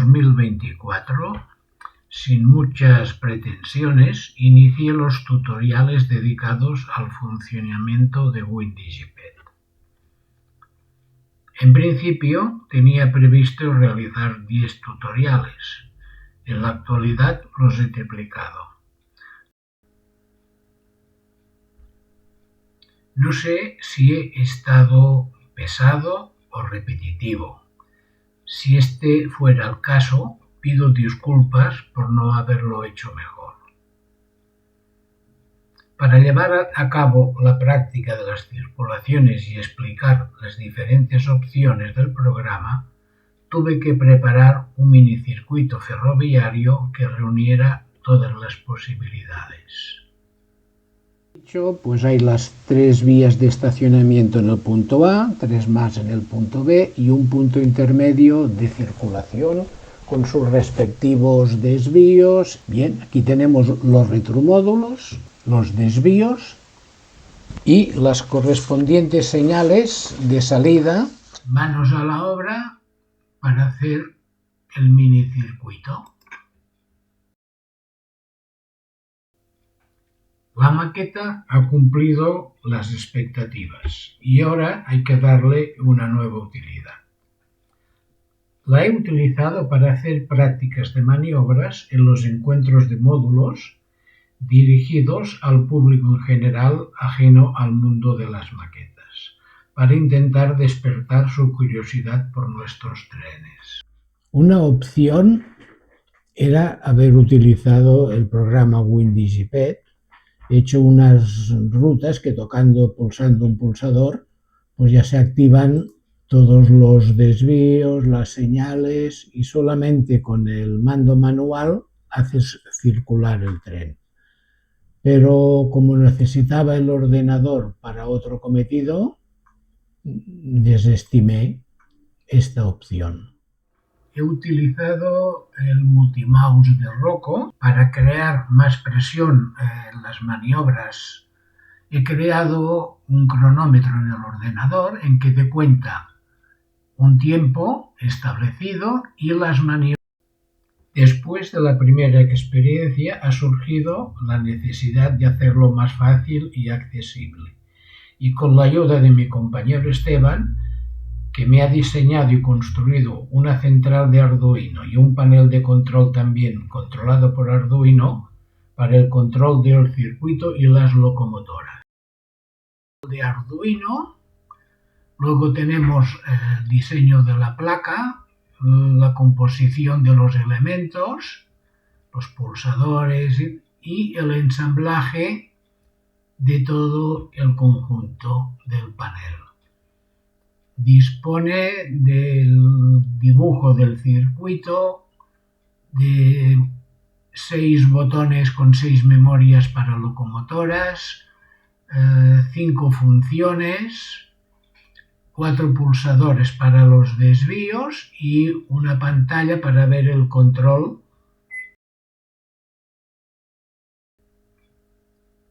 2024, sin muchas pretensiones, inicié los tutoriales dedicados al funcionamiento de WinDigiPet. En principio, tenía previsto realizar 10 tutoriales. En la actualidad los he triplicado. No sé si he estado pesado o repetitivo. Si este fuera el caso, pido disculpas por no haberlo hecho mejor. Para llevar a cabo la práctica de las circulaciones y explicar las diferentes opciones del programa, tuve que preparar un minicircuito ferroviario que reuniera todas las posibilidades. Pues hay las 3 vías de estacionamiento en el punto A, 3 más en el punto B y un punto intermedio de circulación con sus respectivos desvíos. Bien, aquí tenemos los retromódulos, los desvíos y las correspondientes señales de salida. Manos a la obra para hacer el minicircuito. La maqueta ha cumplido las expectativas y ahora hay que darle una nueva utilidad. La he utilizado para hacer prácticas de maniobras en los encuentros de módulos dirigidos al público en general ajeno al mundo de las maquetas, para intentar despertar su curiosidad por nuestros trenes. Una opción era haber utilizado el programa WinDigiPet. He hecho unas rutas que pulsando un pulsador, pues ya se activan todos los desvíos, las señales y solamente con el mando manual haces circular el tren. Pero como necesitaba el ordenador para otro cometido, desestimé esta opción. He utilizado el multimouse de Rocco para crear más presión en las maniobras. He creado un cronómetro en el ordenador en que te cuenta un tiempo establecido y las maniobras. Después de la primera experiencia ha surgido la necesidad de hacerlo más fácil y accesible. Y con la ayuda de mi compañero Esteban, que me ha diseñado y construido una central de Arduino y un panel de control también controlado por Arduino para el control del circuito y las locomotoras. De Arduino, luego tenemos el diseño de la placa, la composición de los elementos, los pulsadores y el ensamblaje de todo el conjunto del panel. Dispone del dibujo del circuito, de 6 botones con 6 memorias para locomotoras, 5 funciones, 4 pulsadores para los desvíos y una pantalla para ver el control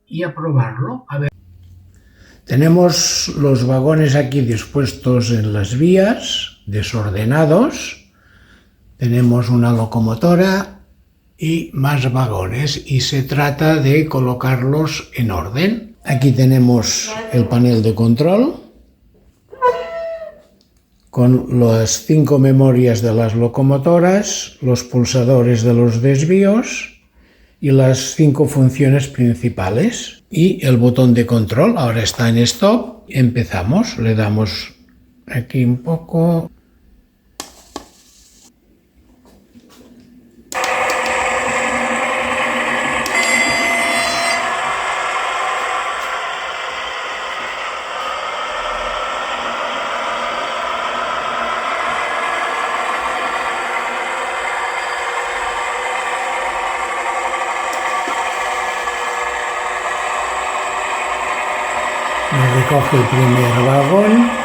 y a probarlo. A ver. Tenemos los vagones aquí dispuestos en las vías, desordenados. Tenemos una locomotora y más vagones y se trata de colocarlos en orden. Aquí tenemos el panel de control con las 5 memorias de las locomotoras, los pulsadores de los desvíos y las 5 funciones principales. Y el botón de control ahora está en stop. Empezamos, le damos aquí un poco. Me recoge el primer vagón.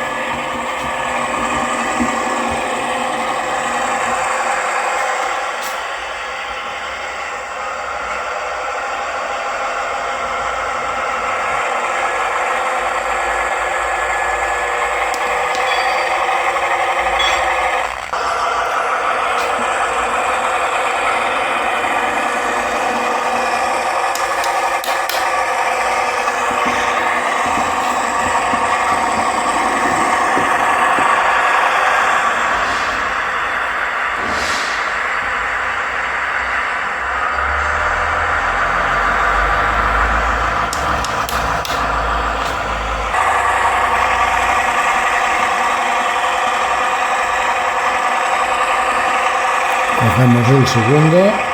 Dejamos el segundo.